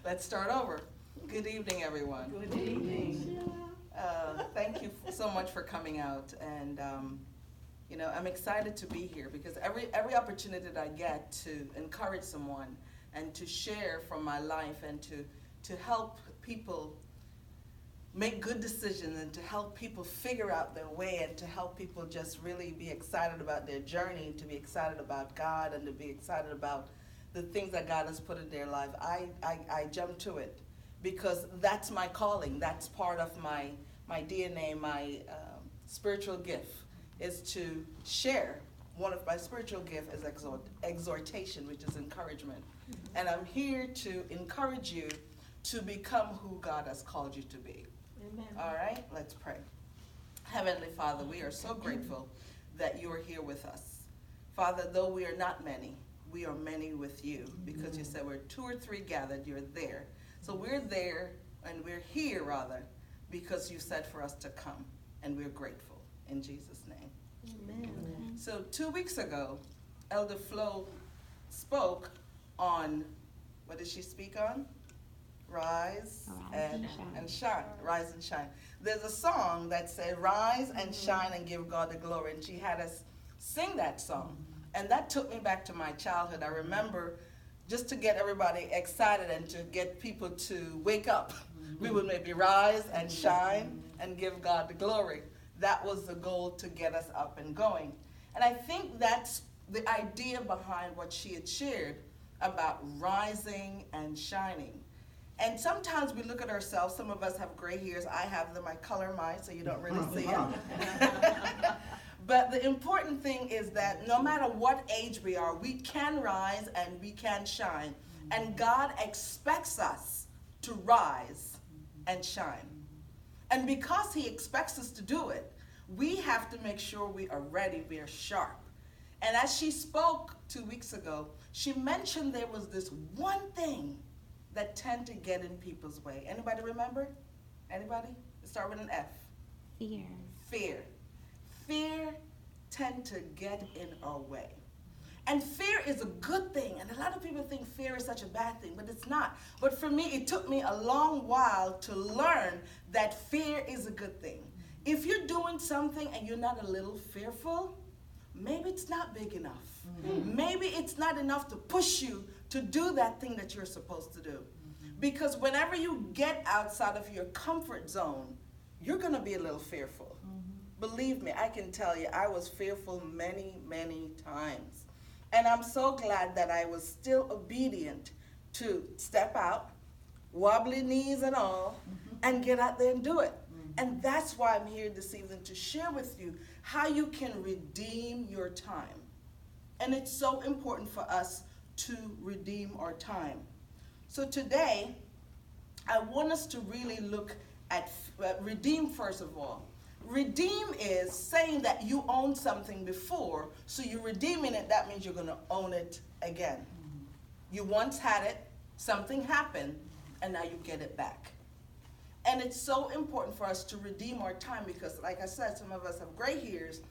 Let's start over. Good evening, everyone. Good evening. Thank you so much for coming out, and I'm excited to be here because every opportunity that I get to encourage someone and to share from my life and to help people make good decisions and to help people figure out their way and to help people just really be excited about their journey, to be excited about God and to be excited about the things that God has put in their life. I jump to it because that's my calling. That's part of my DNA, my spiritual gift is to share. One of my spiritual gifts is exhortation, which is encouragement. And I'm here to encourage you to become who God has called you to be. Amen. All right, let's pray. Heavenly Father, we are so grateful that you are here with us. Father, though we are not many, we are many with you because you said we're 2 or 3 gathered, you're there. So we're there and we're here rather because you said for us to come, and we're grateful in Jesus' name. Amen. So 2 weeks ago, Elder Flo spoke on, what did she speak on? Rise and shine. Rise and shine. There's a song that said, rise and shine and give God the glory. And she had us sing that song. And that took me back to my childhood. I remember just to get everybody excited and to get people to wake up. We would maybe rise and shine and give God the glory. That was the goal to get us up and going. And I think that's the idea behind what she had shared about rising and shining. And sometimes we look at ourselves, some of us have gray hairs, I have them, I color mine so you don't really see it. But the important thing is that no matter what age we are, we can rise and we can shine. And God expects us to rise and shine. And because he expects us to do it, we have to make sure we are ready, we are sharp. And as she spoke 2 weeks ago, she mentioned there was this one thing that tend to get in people's way. Anybody remember? Anybody? Let's start with an F. Fear. Fear. Fear tend to get in our way. And fear is a good thing. And a lot of people think fear is such a bad thing, but it's not. But for me, it took me a long while to learn that fear is a good thing. If you're doing something and you're not a little fearful, maybe it's not big enough. Maybe it's not enough to push you to do that thing that you're supposed to do. Because whenever you get outside of your comfort zone, you're going to be a little fearful. Believe me, I can tell you, I was fearful many, many times. And I'm so glad that I was still obedient to step out, wobbly knees and all, and get out there and do it. And that's why I'm here this evening to share with you how you can redeem your time. And it's so important for us to redeem our time. So today, I want us to really look at redeem first of all. Redeem is saying that you owned something before, so you're redeeming it. That means you're going to own it again. You once had it, something happened, and now you get it back. And it's so important for us to redeem our time because, like I said, some of us have gray hairs,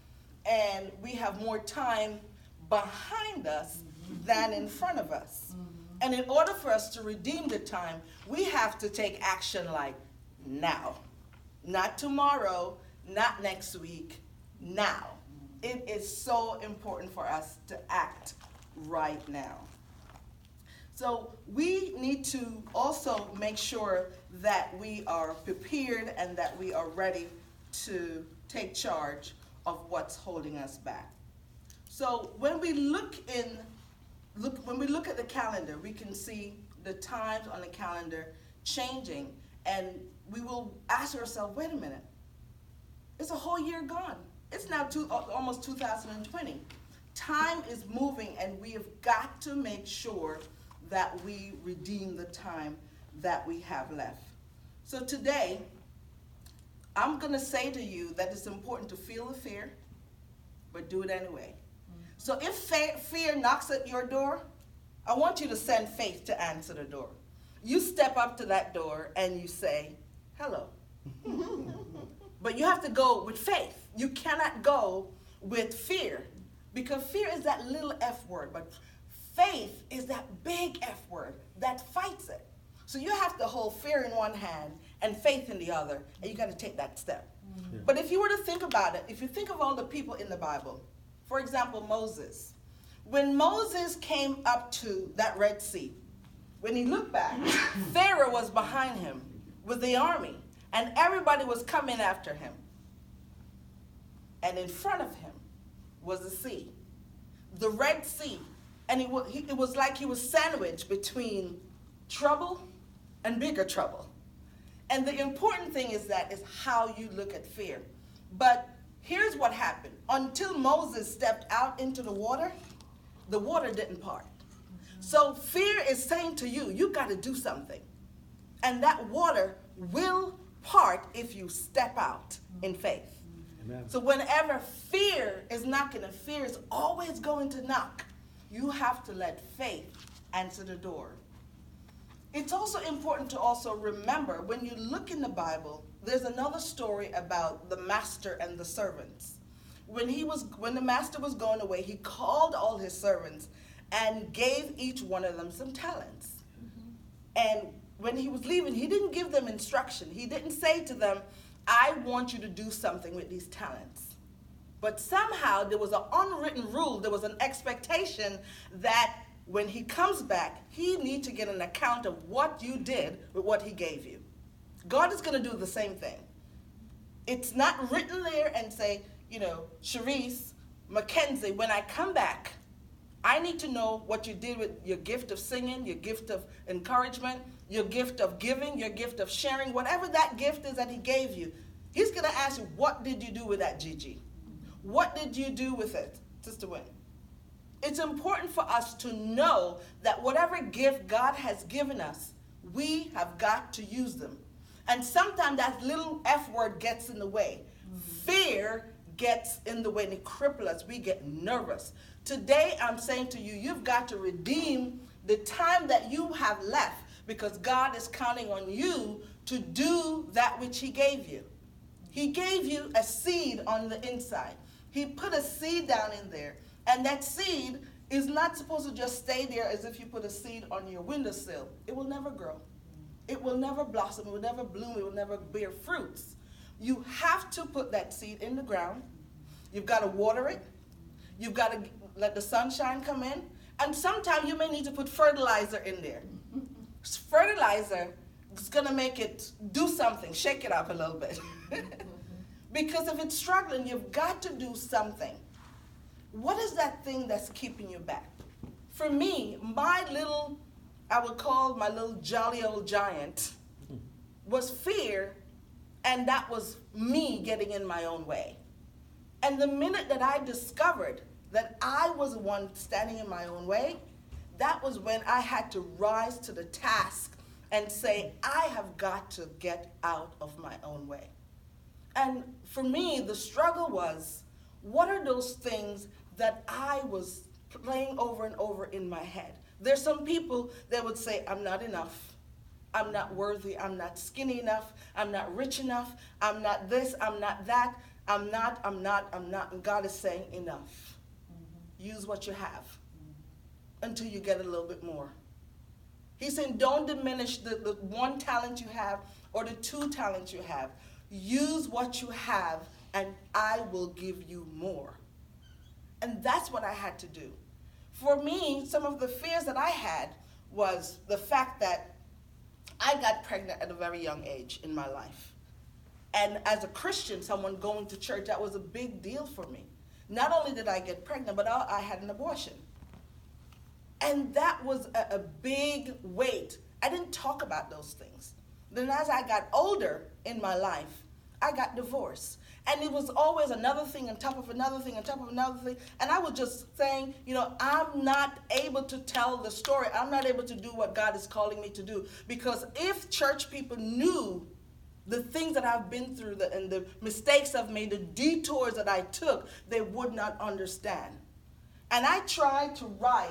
and we have more time behind us than in front of us. And in order for us to redeem the time, we have to take action like now. Not tomorrow, not next week, now. It is so important for us to act right now. So we need to also make sure that we are prepared and that we are ready to take charge of what's holding us back. So when we look at the calendar, we can see the times on the calendar changing, and we will ask ourselves, wait a minute, it's a whole year gone. It's now almost 2020. Time is moving, and we have got to make sure that we redeem the time that we have left. So today, I'm going to say to you that it's important to feel the fear, but do it anyway. So if fear knocks at your door, I want you to send faith to answer the door. You step up to that door and you say, hello. But you have to go with faith. You cannot go with fear, because fear is that little F word, but faith is that big F word that fights it. So you have to hold fear in one hand and faith in the other, and you got to take that step. Yeah. But if you were to think about it, if you think of all the people in the Bible, for example, Moses. When Moses came up to that Red Sea, when he looked back, Pharaoh was behind him with the army, and everybody was coming after him. And in front of him was the sea, the Red Sea. And it was like he was sandwiched between trouble and bigger trouble. And the important thing is how you look at fear. But here's what happened. Until Moses stepped out into the water didn't part. So fear is saying to you, you got to do something. And that water will part if you step out in faith. Amen. So whenever fear is knocking, and fear is always going to knock, you have to let faith answer the door. It's also important to also remember, when you look in the Bible, there's another story about the master and the servants. When the master was going away, he called all his servants and gave each one of them some talents. And when he was leaving, he didn't give them instruction. He didn't say to them, I want you to do something with these talents. But somehow there was an unwritten rule, there was an expectation that when he comes back, he needs to get an account of what you did with what he gave you. God is going to do the same thing. It's not written there and say, Sharice, Mackenzie, when I come back, I need to know what you did with your gift of singing, your gift of encouragement, your gift of giving, your gift of sharing, whatever that gift is that he gave you. He's going to ask you, what did you do with that, Gigi? What did you do with it, Sister Wynn? It's important for us to know that whatever gift God has given us, we have got to use them. And sometimes that little F word gets in the way. Fear gets in the way and it cripples us. We get nervous. Today, I'm saying to you, you've got to redeem the time that you have left, because God is counting on you to do that which he gave you. He gave you a seed on the inside. He put a seed down in there. And that seed is not supposed to just stay there as if you put a seed on your windowsill. It will never grow. It will never blossom. It will never bloom. It will never bear fruits. You have to put that seed in the ground. You've got to water it. You've got to let the sunshine come in. And sometimes you may need to put fertilizer in there. Fertilizer is going to make it do something, shake it up a little bit. Because if it's struggling, you've got to do something. What is that thing that's keeping you back? For me, I would call my little jolly old giant, was fear, and that was me getting in my own way. And the minute that I discovered that I was the one standing in my own way, that was when I had to rise to the task and say, I have got to get out of my own way. And for me, the struggle was, what are those things that I was playing over and over in my head? There's some people that would say, I'm not enough. I'm not worthy. I'm not skinny enough. I'm not rich enough. I'm not this. I'm not that. I'm not. And God is saying, enough. Use what you have until you get a little bit more. He's saying, don't diminish the one talent you have or the two talents you have. Use what you have and I will give you more. And that's what I had to do. For me, some of the fears that I had was the fact that I got pregnant at a very young age in my life. And as a Christian, someone going to church, that was a big deal for me. Not only did I get pregnant, but I had an abortion. And that was a big weight. I didn't talk about those things. Then as I got older in my life, I got divorced. And it was always another thing on top of another thing on top of another thing. And I was just saying, I'm not able to tell the story. I'm not able to do what God is calling me to do. Because if church people knew the things that I've been through and the mistakes I've made, the detours that I took, they would not understand. And I tried to write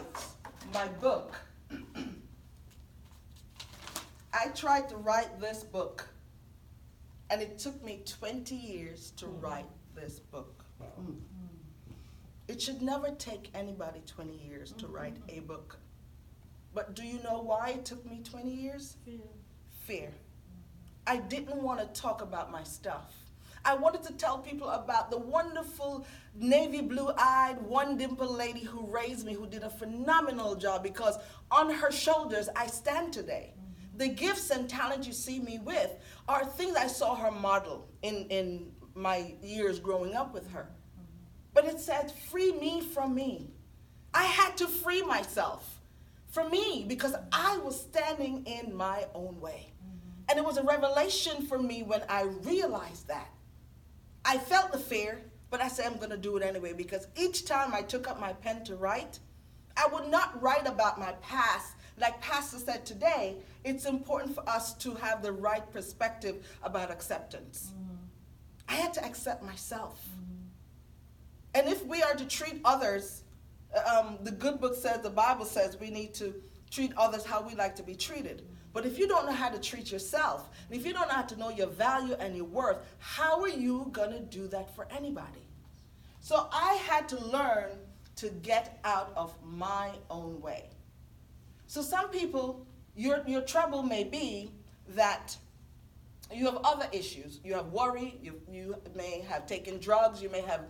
my book. I tried to write this book. And it took me 20 years to write this book. It should never take anybody 20 years to write a book. But do you know why it took me 20 years? Fear. Fear. I didn't want to talk about my stuff. I wanted to tell people about the wonderful navy blue-eyed, one-dimple lady who raised me, who did a phenomenal job, because on her shoulders I stand today. The gifts and talent you see me with are things I saw her model in my years growing up with her. But it said, free me from me. I had to free myself from me because I was standing in my own way. And it was a revelation for me when I realized that. I felt the fear, but I said I'm going to do it anyway, because each time I took up my pen to write, I would not write about my past. Like Pastor said today, it's important for us to have the right perspective about acceptance. I had to accept myself. And if we are to treat others, the good book says, the Bible says, we need to treat others how we like to be treated. But if you don't know how to treat yourself, and if you don't know how to know your value and your worth, how are you going to do that for anybody? So I had to learn to get out of my own way. So some people, your trouble may be that you have other issues. You have worry, you may have taken drugs, you may have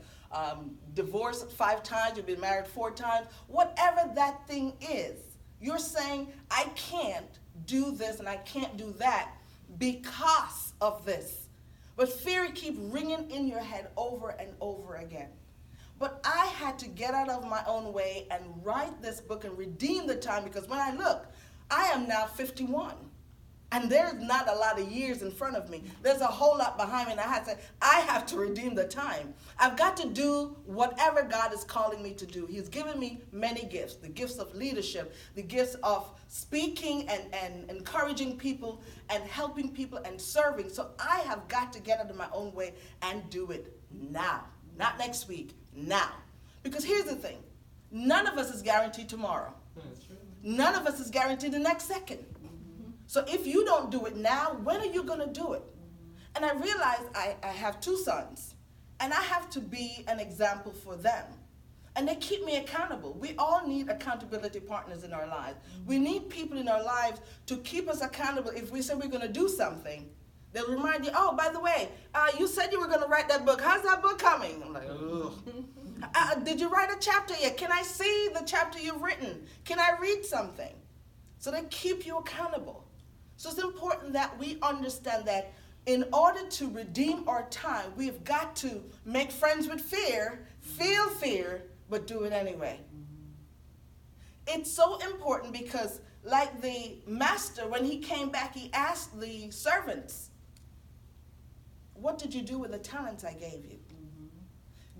divorced 5 times, you've been married 4 times. Whatever that thing is, you're saying, I can't do this and I can't do that because of this. But fear keeps ringing in your head over and over again. But I had to get out of my own way and write this book and redeem the time, because when I look, I am now 51. And there's not a lot of years in front of me. There's a whole lot behind me, and I have to redeem the time. I've got to do whatever God is calling me to do. He's given me many gifts, the gifts of leadership, the gifts of speaking and encouraging people and helping people and serving. So I have got to get out of my own way and do it now, not next week, now. Because here's the thing, none of us is guaranteed tomorrow. That's true. None of us is guaranteed the next second. So if you don't do it now, when are you going to do it? And I realized I have 2 sons, and I have to be an example for them. And they keep me accountable. We all need accountability partners in our lives. We need people in our lives to keep us accountable. If we say we're going to do something, they'll remind you, oh, by the way, you said you were going to write that book. How's that book coming? I'm like, ugh. Did you write a chapter yet? Can I see the chapter you've written? Can I read something? So they keep you accountable. So it's important that we understand that in order to redeem our time, we've got to make friends with fear, feel fear, but do it anyway. It's so important because, like the master, when he came back, he asked the servants, what did you do with the talents I gave you?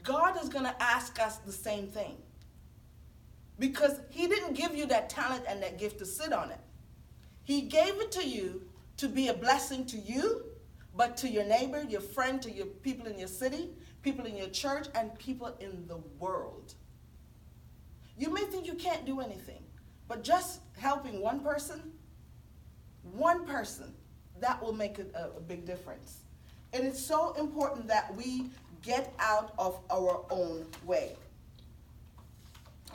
God is going to ask us the same thing. Because he didn't give you that talent and that gift to sit on it. He gave it to you to be a blessing to you, but to your neighbor, your friend, to your people in your city, people in your church, and people in the world. You may think you can't do anything, but just helping one person, that will make a big difference. And it's so important that we get out of our own way.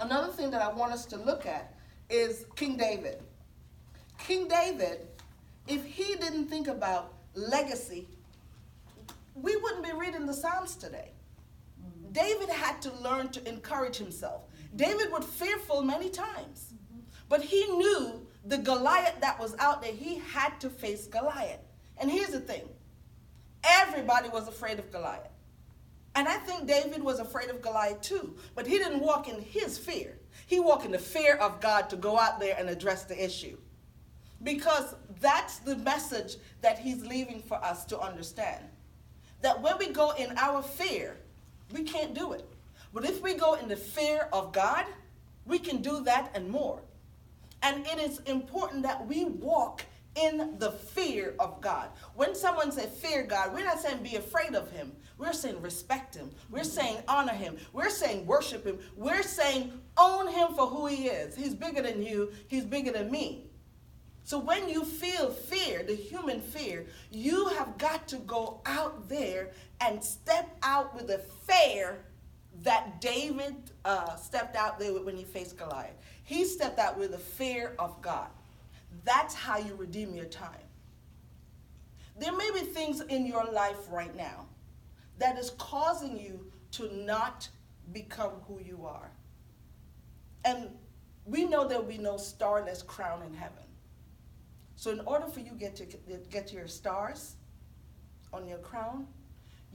Another thing that I want us to look at is King David. King David, if he didn't think about legacy, we wouldn't be reading the Psalms today. David had to learn to encourage himself. David was fearful many times, but he knew the Goliath that was out there. He had to face Goliath. And here's the thing, everybody was afraid of Goliath. And I think David was afraid of Goliath too, but he didn't walk in his fear. He walked in the fear of God to go out there and address the issue. Because that's the message that he's leaving for us to understand. That when we go in our fear, we can't do it. But if we go in the fear of God, we can do that and more. And it is important that we walk in the fear of God. When someone says fear God, we're not saying be afraid of him. We're saying respect him. We're saying honor him. We're saying worship him. We're saying own him for who he is. He's bigger than you. He's bigger than me. So when you feel fear, the human fear, you have got to go out there and step out with a fair that David stepped out there when he faced Goliath. He stepped out with the fear of God. That's how you redeem your time. There may be things in your life right now that is causing you to not become who you are. And we know there will be no starless crown in heaven. So in order for you to get your stars on your crown,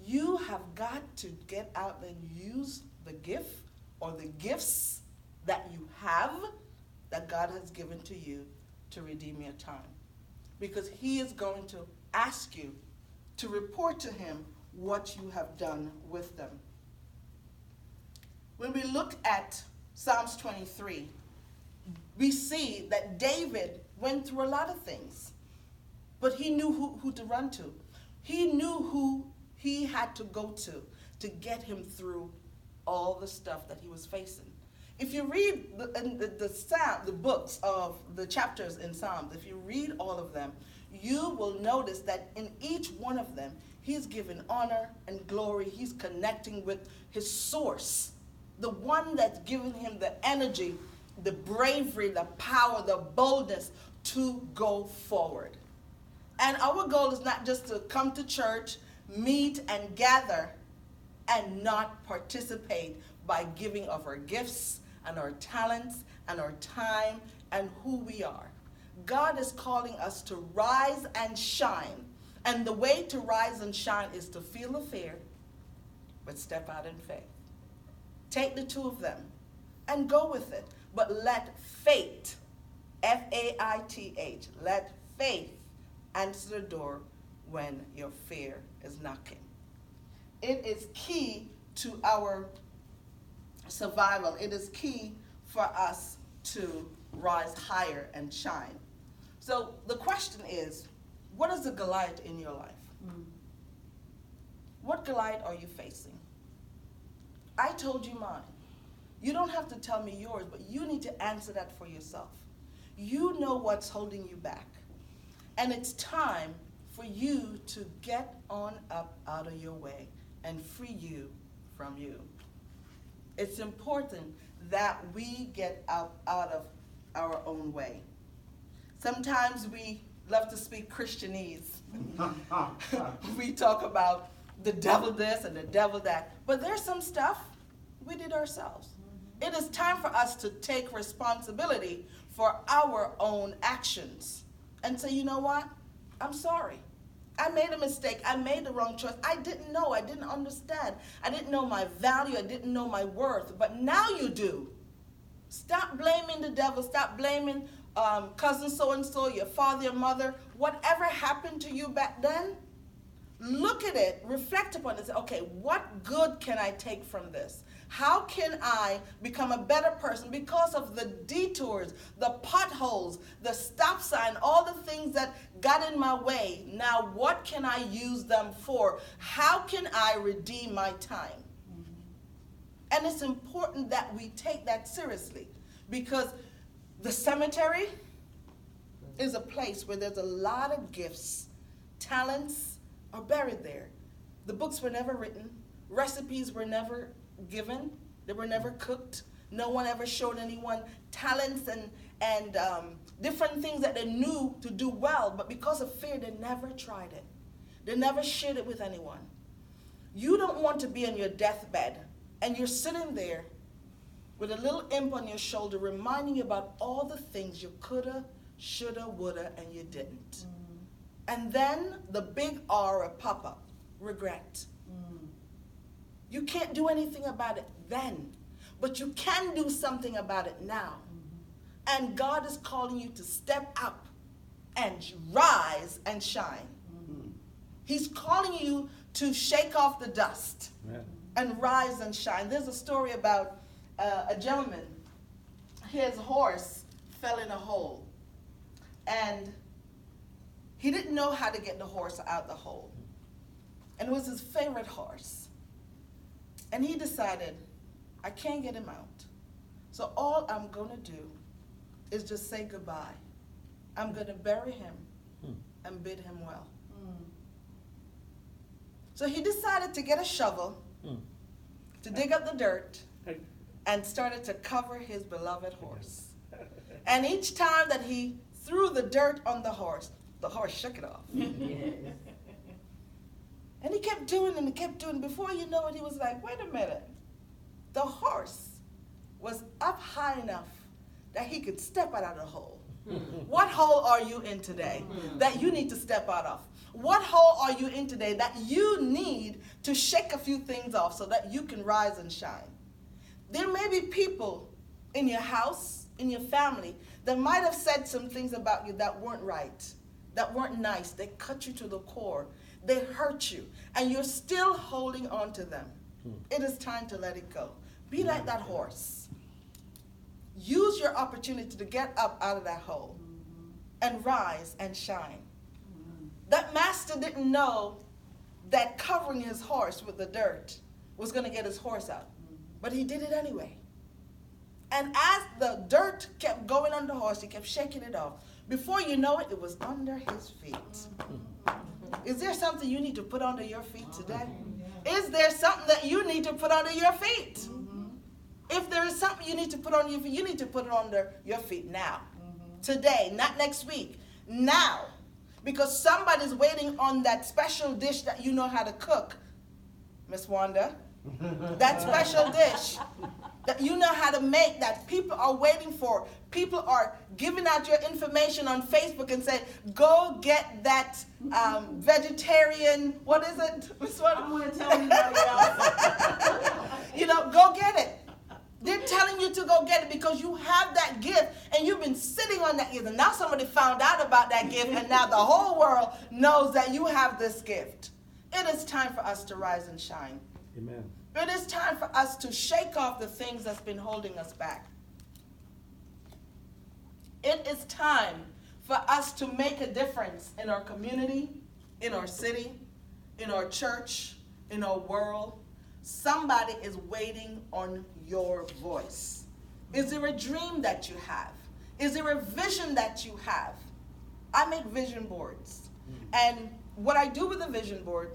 you have got to get out and use the gift or the gifts that you have that God has given to you to redeem your time. Because he is going to ask you to report to him what you have done with them. When we look at Psalms 23, we see that David went through a lot of things, but he knew who to run to. He knew who he had to go to get him through all the stuff that he was facing. If you read the books of the chapters in Psalms, if you read all of them, you will notice that in each one of them, he's given honor and glory. He's connecting with his source, the one that's given him the energy, the bravery, the power, the boldness to go forward. And our goal is not just to come to church, meet and gather, and not participate by giving of our gifts and our talents and our time and who we are. God is calling us to rise and shine. And the way to rise and shine is to feel the fear, but step out in faith. Take the two of them and go with it. But let faith, F-A-I-T-H, let faith answer the door when your fear is knocking. It is key to our survival. It is key for us to rise higher and shine. So the question is, what is the Goliath in your life? What Goliath are you facing? I told you mine. You don't have to tell me yours, but you need to answer that for yourself. You know what's holding you back. And it's time for you to get on up out of your way and free you from you. It's important that we get out of our own way. Sometimes we love to speak Christianese. We talk about the devil this and the devil that. But there's some stuff we did ourselves. It is time for us to take responsibility for our own actions and say, you know what? I'm sorry. I made a mistake. I made the wrong choice. I didn't know. I didn't understand. I didn't know my value. I didn't know my worth. But now you do. Stop blaming the devil. Stop blaming cousin so-and-so, your father, your mother. Whatever happened to you back then, look at it, reflect upon it, and say, okay, what good can I take from this? How can I become a better person because of the detours, the potholes, the stop sign, all the things that got in my way? Now, what can I use them for? How can I redeem my time? And it's important that we take that seriously, because the cemetery is a place where there's a lot of gifts, talents are buried there. The books were never written. Recipes were never given. They were never cooked. No one ever showed anyone talents and different things that they knew to do well, but because of fear, they never tried it. They never shared it with anyone. You don't want to be on your deathbed and you're sitting there with a little imp on your shoulder reminding you about all the things you coulda, shoulda, woulda, and you didn't. And then the big R will pop up, regret. You can't do anything about it then, but you can do something about it now. And God is calling you to step up and rise and shine. He's calling you to shake off the dust and rise and shine. There's a story about a gentleman. His horse fell in a hole, and he didn't know how to get the horse out the hole. And it was his favorite horse. And he decided, I can't get him out. So all I'm going to do is just say goodbye. I'm going to bury him and bid him well. So he decided to get a shovel, to dig up the dirt and started to cover his beloved horse. And each time that he threw the dirt on the horse shook it off. And he kept doing and he kept doing. Before you know it, he was like, wait a minute. The horse was up high enough that he could step out of the hole. What hole are you in today that you need to step out of? What hole are you in today that you need to shake a few things off so that you can rise and shine? There may be people in your house, in your family, that might have said some things about you that weren't right, that weren't nice. They cut you to the core. They hurt you, and you're still holding on to them. It is time to let it go. Be like that horse. Use your opportunity to get up out of that hole and rise and shine. That master didn't know that covering his horse with the dirt was going to get his horse out, but he did it anyway. And as the dirt kept going on the horse, he kept shaking it off. Before you know it, it was under his feet. Is there something you need to put under your feet today? Is there something that you need to put under your feet? If there is something you need to put on your feet, you need to put it under your feet now. Today, not next week. Now. Because somebody's waiting on that special dish that you know how to cook, Miss Wanda. That special dish that you know how to make, that people are waiting for. People are giving out your information on Facebook and saying, go get that vegetarian, what is it? Miss Wanda? I'm going to tell anybody else. Go get it. They're telling you to go get it because you have that gift and you've been sitting on that gift. And now somebody found out about that gift and now the whole world knows that you have this gift. It is time for us to rise and shine. Amen. It is time for us to shake off the things that's been holding us back. It is time for us to make a difference in our community, in our city, in our church, in our world. Somebody is waiting on your voice. Is there a dream that you have? Is there a vision that you have? I make vision boards. And what I do with a vision board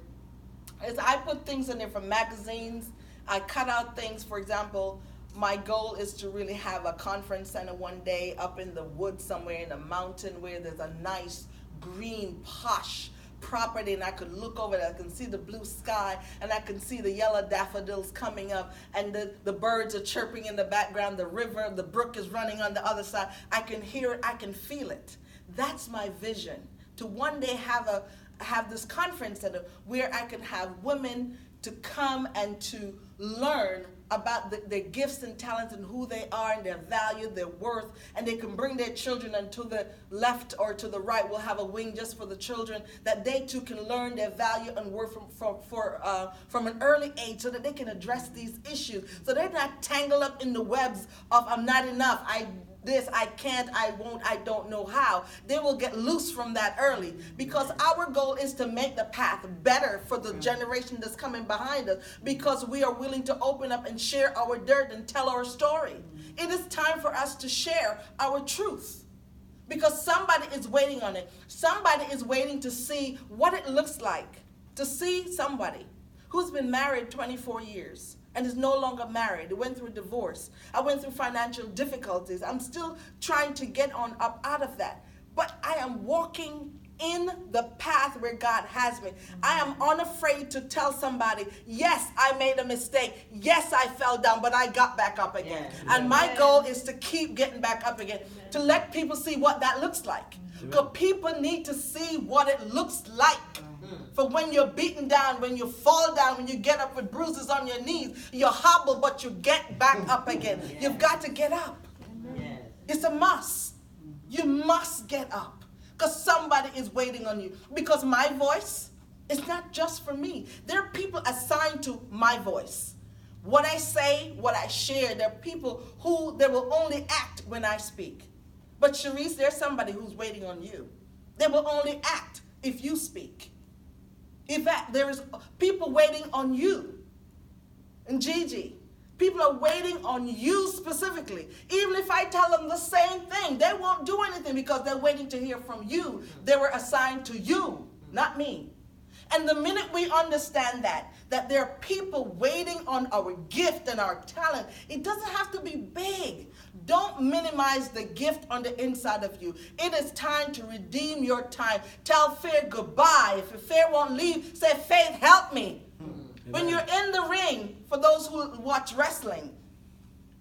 is I put things in there from magazines. I cut out things. For example, my goal is to really have a conference center one day up in the woods somewhere in a mountain where there's a nice green posh property, and I could look over it. I can see the blue sky, and I can see the yellow daffodils coming up, and the birds are chirping in the background. The river, the brook is running on the other side. I can hear it. I can feel it. That's my vision, to one day have this conference center where I can have women to come and to learn about their gifts and talents and who they are and their value, their worth, and they can bring their children, and to the left or to the right we'll have a wing just for the children, that they too can learn their value and worth from an early age, so that they can address these issues, so they're not tangled up in the webs of I'm not enough, I can't, I won't, I don't know how. They will get loose from that early, because our goal is to make the path better for the generation that's coming behind us, because we are willing to open up and share our dirt and tell our story. It is time for us to share our truth, because somebody is waiting on it. Somebody is waiting to see what it looks like, to see somebody who's been married 24 years. And is no longer married. They went through a divorce. I went through financial difficulties. I'm still trying to get on up out of that. But I am walking in the path where God has me. I am unafraid to tell somebody, yes, I made a mistake. Yes, I fell down, but I got back up again. Yes. And my goal is to keep getting back up again, to let people see what that looks like. Because people need to see what it looks like. For when you're beaten down, when you fall down, when you get up with bruises on your knees, you hobble, but you get back up again. Yes. You've got to get up. Yes. It's a must. You must get up, because somebody is waiting on you. Because my voice is not just for me. There are people assigned to my voice. What I say, what I share, there are people who they will only act when I speak. But Sharice, there's somebody who's waiting on you. They will only act if you speak. In fact, there is people waiting on you. And Gigi, people are waiting on you specifically. Even if I tell them the same thing, they won't do anything because they're waiting to hear from you. They were assigned to you, not me. And the minute we understand that there are people waiting on our gift and our talent, it doesn't have to be big. Don't minimize the gift on the inside of you. It is time to redeem your time. Tell fear goodbye. If fear won't leave, say, faith, help me. When you're in the ring, for those who watch wrestling,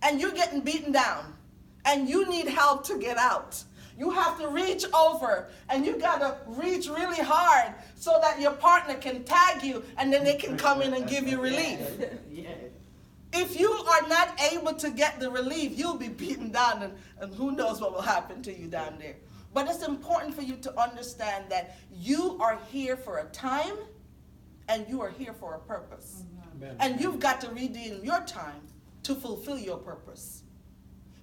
and you're getting beaten down, and you need help to get out, you have to reach over, and you got to reach really hard so that your partner can tag you, and then they can come in and give you relief. If you are not able to get the relief, you'll be beaten down, and who knows what will happen to you down there. But it's important for you to understand that you are here for a time, and you are here for a purpose. Amen. And you've got to redeem your time to fulfill your purpose.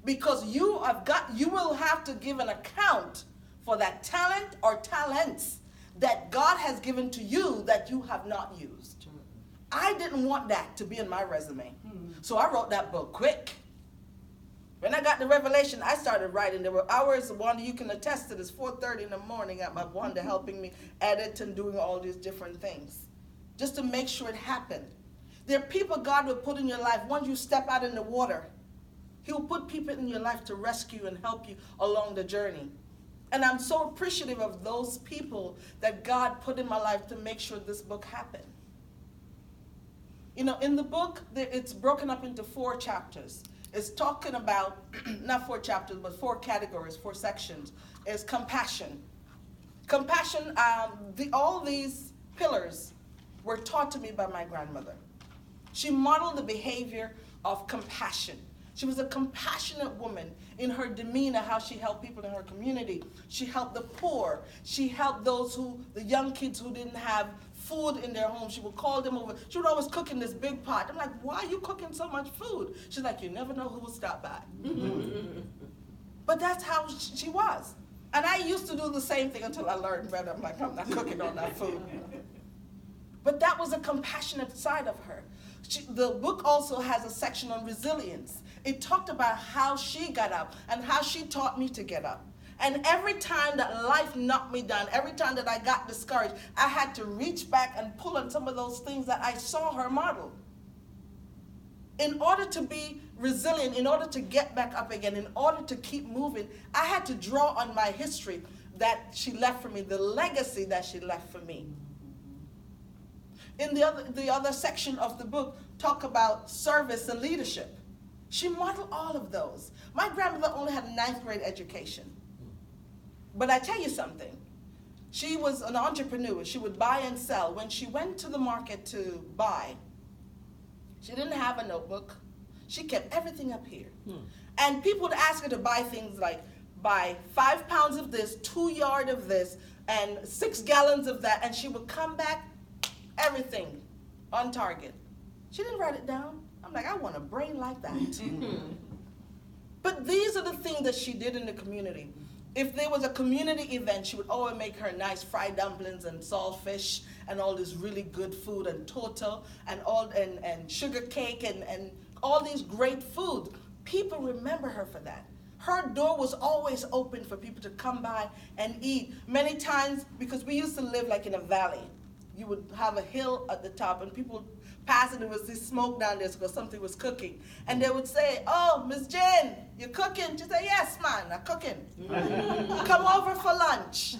Because you will have to give an account for that talent or talents that God has given to you that you have not used. I didn't want that to be in my resume. So I wrote that book quick. When I got the revelation, I started writing. There were hours, Wanda, you can attest to this, 4:30 in the morning at my Wanda helping me edit and doing all these different things, just to make sure it happened. There are people God will put in your life. Once you step out in the water, He'll put people in your life to rescue and help you along the journey. And I'm so appreciative of those people that God put in my life to make sure this book happened. You know, in the book, it's broken up into 4 chapters. It's talking about, not 4 chapters, but 4 categories, 4 sections. It's compassion. Compassion, all these pillars were taught to me by my grandmother. She modeled the behavior of compassion. She was a compassionate woman in her demeanor, how she helped people in her community. She helped the poor. She helped the young kids who didn't have food in their home. She would call them over. She would always cook in this big pot. I'm like, why are you cooking so much food? She's like, you never know who will stop by. But that's how she was. And I used to do the same thing until I learned better. I'm like, I'm not cooking on that food. But that was a compassionate side of her. The book also has a section on resilience. It talked about how she got up and how she taught me to get up. And every time that life knocked me down, every time that I got discouraged, I had to reach back and pull on some of those things that I saw her model. In order to be resilient, in order to get back up again, in order to keep moving, I had to draw on my history that she left for me, the legacy that she left for me. In the other section of the book, talk about service and leadership. She modeled all of those. My grandmother only had a 9th grade education. But I tell you something. She was an entrepreneur. She would buy and sell. When she went to the market to buy, she didn't have a notebook. She kept everything up here. And people would ask her to buy things like, buy 5 pounds of this, 2 yards of this, and 6 gallons of that. And she would come back, everything on target. She didn't write it down. I'm like, I want a brain like that. But these are the things that she did in the community. If there was a community event, she would always make her nice fried dumplings and saltfish and all this really good food and toto and sugar cake and all these great food. People remember her for that. Her door was always open for people to come by and eat. Many times, because we used to live like in a valley, you would have a hill at the top and people would pass and there was this smoke down there because something was cooking. And they would say, oh, Miss Jen, you cooking? She'd say, yes, man, I'm cooking. Come over for lunch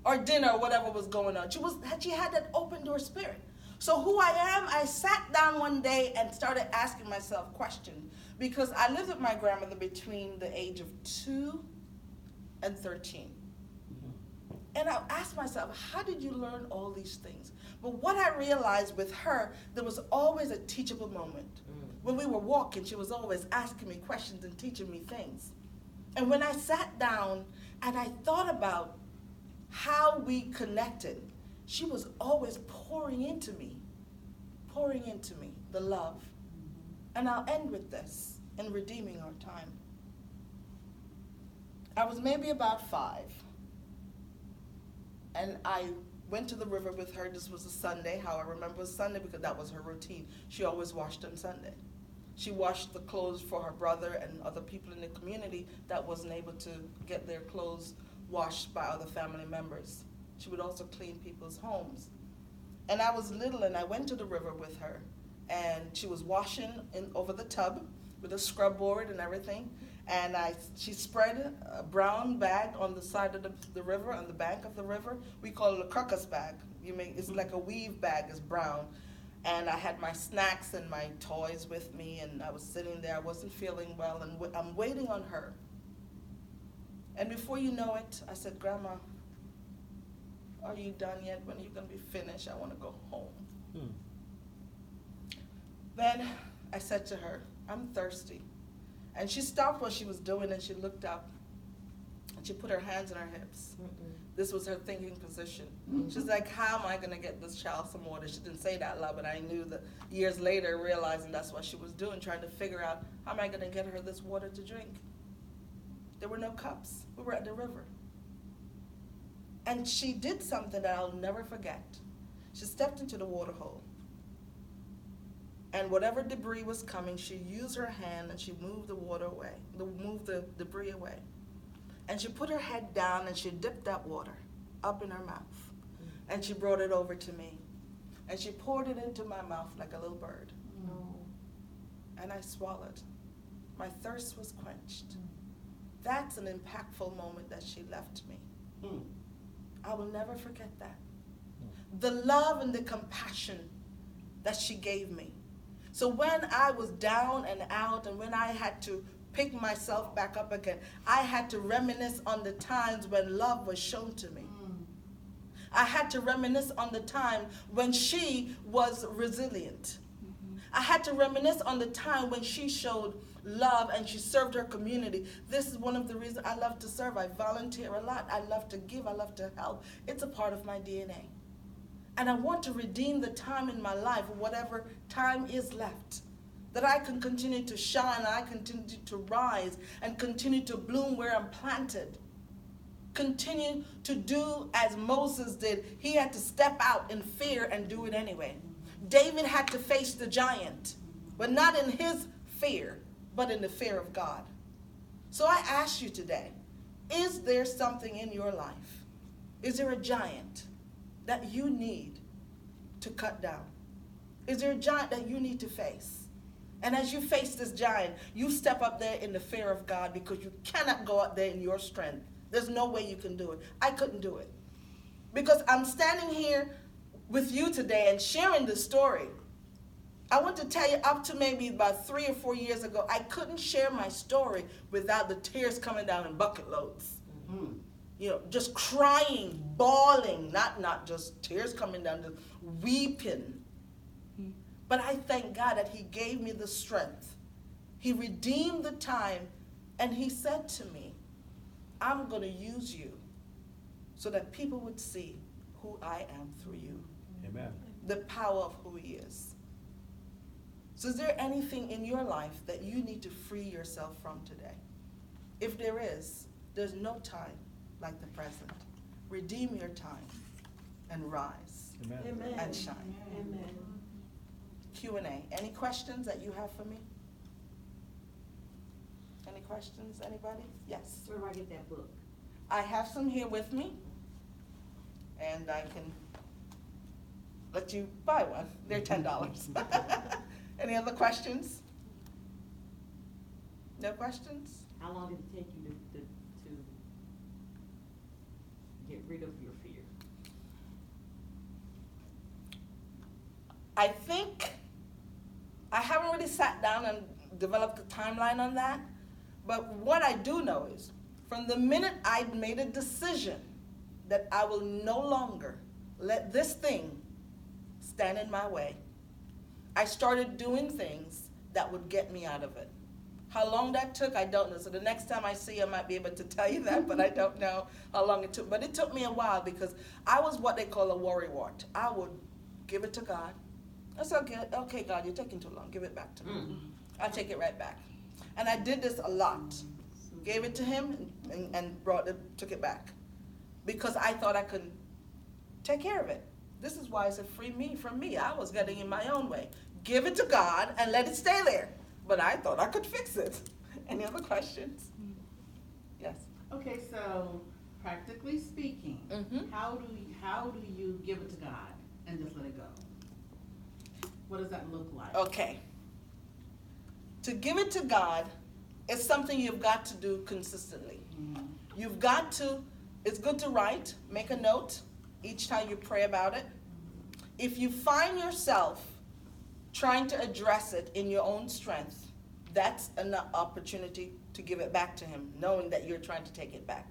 or dinner or whatever was going on. She had that open door spirit. So who I am, I sat down one day and started asking myself questions because I lived with my grandmother between the age of 2 and 13. And I asked myself, how did you learn all these things? But what I realized with her, there was always a teachable moment. When we were walking, she was always asking me questions and teaching me things. And when I sat down and I thought about how we connected, she was always pouring into me the love. And I'll end with this, in redeeming our time. I was maybe about 5. And I went to the river with her. This was a Sunday. How I remember it was Sunday because that was her routine. She always washed on Sunday. She washed the clothes for her brother and other people in the community that wasn't able to get their clothes washed by other family members. She would also clean people's homes. And I was little, and I went to the river with her, and she was washing over the tub with a scrub board and everything. And she spread a brown bag on the side of the river, on the bank of the river. We call it a crocus bag. It's like a weave bag, it's brown. And I had my snacks and my toys with me, and I was sitting there. I wasn't feeling well, and I'm waiting on her. And before you know it, I said, Grandma, are you done yet? When are you going to be finished? I want to go home. Then I said to her, I'm thirsty. And she stopped what she was doing, and she looked up, and she put her hands on her hips. This was her thinking position. She's like, how am I going to get this child some water? She didn't say that loud, but I knew that years later, realizing that's what she was doing, trying to figure out, how am I going to get her this water to drink? There were no cups. We were at the river. And she did something that I'll never forget. She stepped into the water hole. And whatever debris was coming, she used her hand and she moved the water away, moved the debris away. And she put her head down and she dipped that water up in her mouth. And she brought it over to me. And she poured it into my mouth like a little bird. And I swallowed. My thirst was quenched. That's an impactful moment that she left me. I will never forget that. The love and the compassion that she gave me. So when I was down and out, and when I had to pick myself back up again, I had to reminisce on the times when love was shown to me. I had to reminisce on the time when she was resilient. I had to reminisce on the time when she showed love and she served her community. This is one of the reasons I love to serve. I volunteer a lot. I love to give. I love to help. It's a part of my DNA. And I want to redeem the time in my life, whatever time is left, that I can continue to shine, I continue to rise, and continue to bloom where I'm planted. Continue to do as Moses did. He had to step out in fear and do it anyway. David had to face the giant, but not in his fear, but in the fear of God. So I ask you today, is there something in your life? Is there a giant that you need to cut down? Is there a giant that you need to face? And as you face this giant, you step up there in the fear of God, because you cannot go out there in your strength. There's no way you can do it. I couldn't do it. Because I'm standing here with you today and sharing this story. I want to tell you, up to maybe about 3 or 4 years ago, I couldn't share my story without the tears coming down in bucket loads. Just crying, bawling, not just tears coming down, just weeping. But I thank God that he gave me the strength. He redeemed the time, and he said to me, I'm going to use you so that people would see who I am through you. Amen. The power of who he is. So is there anything in your life that you need to free yourself from today? If there is, there's no time like the present. Redeem your time and rise. Amen. And shine. Amen. Q&A. Any questions that you have for me? Any questions, anybody? Yes. Where do I get that book? I have some here with me, and I can let you buy one. They're $10. Any other questions? No questions? How long did it take you to get rid of your fear? I think I haven't really sat down and developed a timeline on that, but what I do know is from the minute I made a decision that I will no longer let this thing stand in my way, I started doing things that would get me out of it. How long that took, I don't know. So the next time I see you, I might be able to tell you that, but I don't know how long it took. But it took me a while, because I was what they call a worrywart. I would give it to God. I said, okay, God, you're taking too long. Give it back to me. I'll take it right back. And I did this a lot. Gave it to him and took it back, because I thought I could take care of it. This is why I said, free me from me. I was getting in my own way. Give it to God and let it stay there. But I thought I could fix it. Any other questions? Yes. Okay, so practically speaking, how do you give it to God And just let it go. What does that look like? Okay. To give it to God is something you've got to do consistently. Mm-hmm. You've got to, it's good to write, make a note each time you pray about it. If you find yourself trying to address it in your own strength, that's an opportunity to give it back to him, knowing that you're trying to take it back.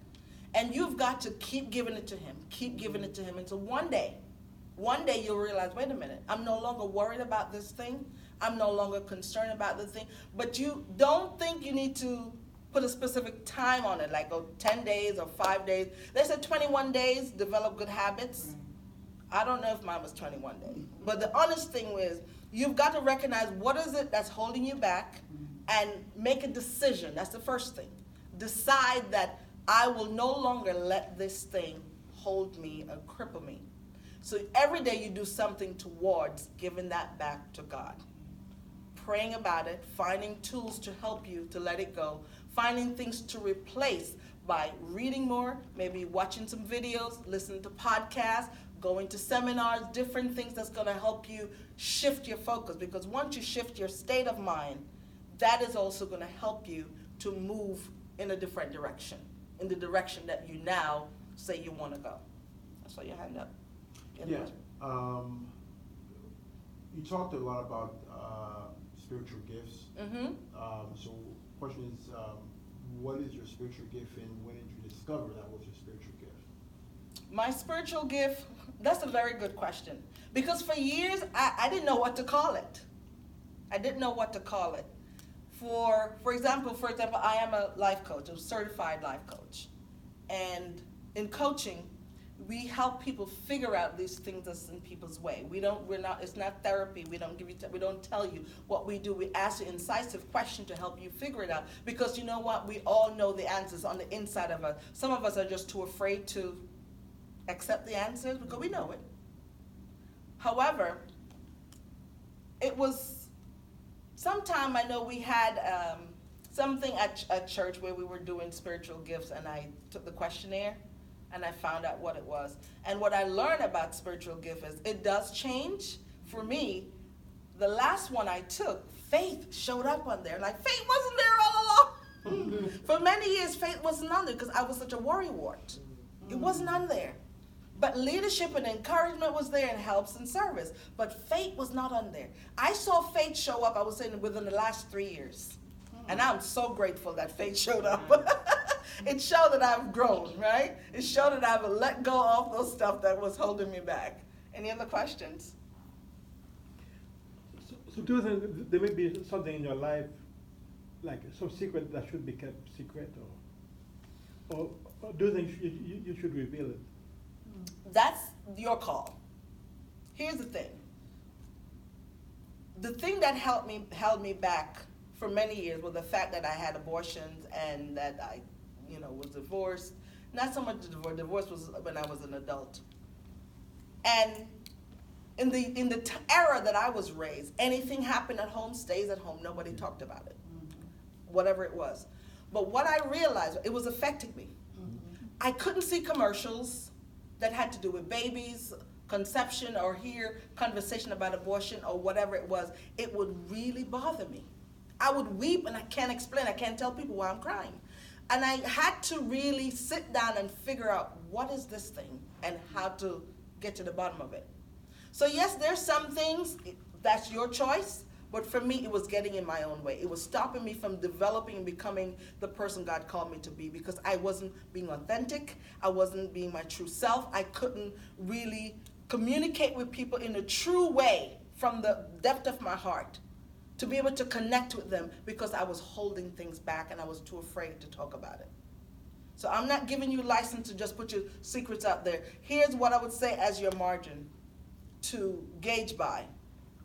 And you've got to keep giving it to him, keep giving it to him until one day you'll realize, wait a minute, I'm no longer worried about this thing. I'm no longer concerned about the thing. But you don't think you need to put a specific time on it, like 10 days or 5 days. They said 21 days, develop good habits. I don't know if mine was 21 days. But the honest thing is, you've got to recognize what is it that's holding you back and make a decision. That's the first thing. Decide that I will no longer let this thing hold me or cripple me. So every day you do something towards giving that back to God. Praying about it, finding tools to help you to let it go, finding things to replace by reading more, maybe watching some videos, listening to podcasts, going to seminars, different things that's going to help you shift your focus. Because once you shift your state of mind, that is also going to help you to move in a different direction, in the direction that you now say you want to go. I saw your hand up. Yeah. You talked a lot about spiritual gifts. Mm-hmm. So question is, what is your spiritual gift and when did you discover that was your spiritual gift? My spiritual gift, that's a very good question. Because for years, I didn't know what to call it. I didn't know what to call it. For example, I am a life coach, a certified life coach. And in coaching, we help people figure out these things that's in people's way. It's not therapy. We don't tell you what we do. We ask you incisive questions to help you figure it out. Because you know what? We all know the answers on the inside of us. Some of us are just too afraid to accept the answers because we know it. However, it was sometime I know we had something at church where we were doing spiritual gifts, and I took the questionnaire and I found out what it was. And what I learned about spiritual gift is it does change. For me, the last one I took, faith showed up on there. Like, faith wasn't there all along. For many years, faith wasn't on there because I was such a worrywart. It wasn't on there. But leadership and encouragement was there and helps and service. But faith was not on there. I saw faith show up, I was saying, within the last 3 years. And I'm so grateful that faith showed up. It showed that I've grown, right? It showed that I've let go of those stuff that was holding me back. Any other questions? So do you think there may be something in your life, like some secret that should be kept secret, or do you think you should reveal it? That's your call. Here's the thing. The thing that held me back for many years was the fact that I had abortions and that I, was divorced. Not so much divorce was when I was an adult. And in the era that I was raised, anything happened at home stays at home. Nobody talked about it, whatever it was. But what I realized, it was affecting me. I couldn't see commercials that had to do with babies, conception, or hear conversation about abortion or whatever it was. It would really bother me. I would weep and I can't explain. I can't tell people why I'm crying. And I had to really sit down and figure out what is this thing and how to get to the bottom of it. So yes, there's some things, that's your choice, but for me it was getting in my own way. It was stopping me from developing and becoming the person God called me to be because I wasn't being authentic. I wasn't being my true self. I couldn't really communicate with people in a true way from the depth of my heart, to be able to connect with them because I was holding things back and I was too afraid to talk about it. So I'm not giving you license to just put your secrets out there. Here's what I would say as your margin to gauge by.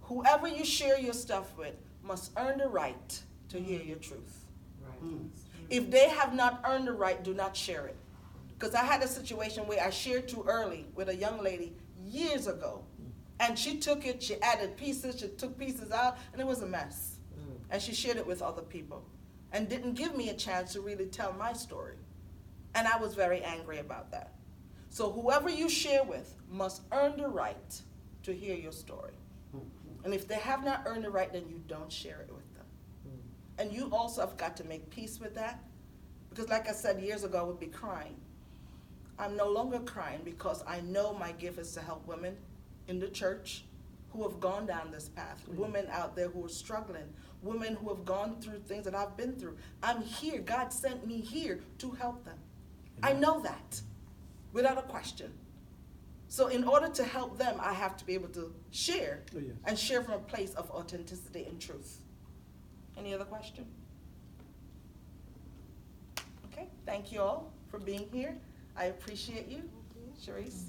Whoever you share your stuff with must earn the right to hear your truth. Right. If they have not earned the right, do not share it. Because I had a situation where I shared too early with a young lady years ago. And she took it, she added pieces, she took pieces out, and it was a mess. And she shared it with other people and didn't give me a chance to really tell my story. And I was very angry about that. So whoever you share with must earn the right to hear your story. And if they have not earned the right, then you don't share it with them. And you also have got to make peace with that. Because like I said years ago, I would be crying. I'm no longer crying because I know my gift is to help women in the church who have gone down this path, women out there who are struggling, women who have gone through things that I've been through. I'm here. God sent me here to help them. I know that without a question. So in order to help them, I have to be able to share and share from a place of authenticity and truth. Any other question? Okay, thank you all for being here. I appreciate you. Sharice?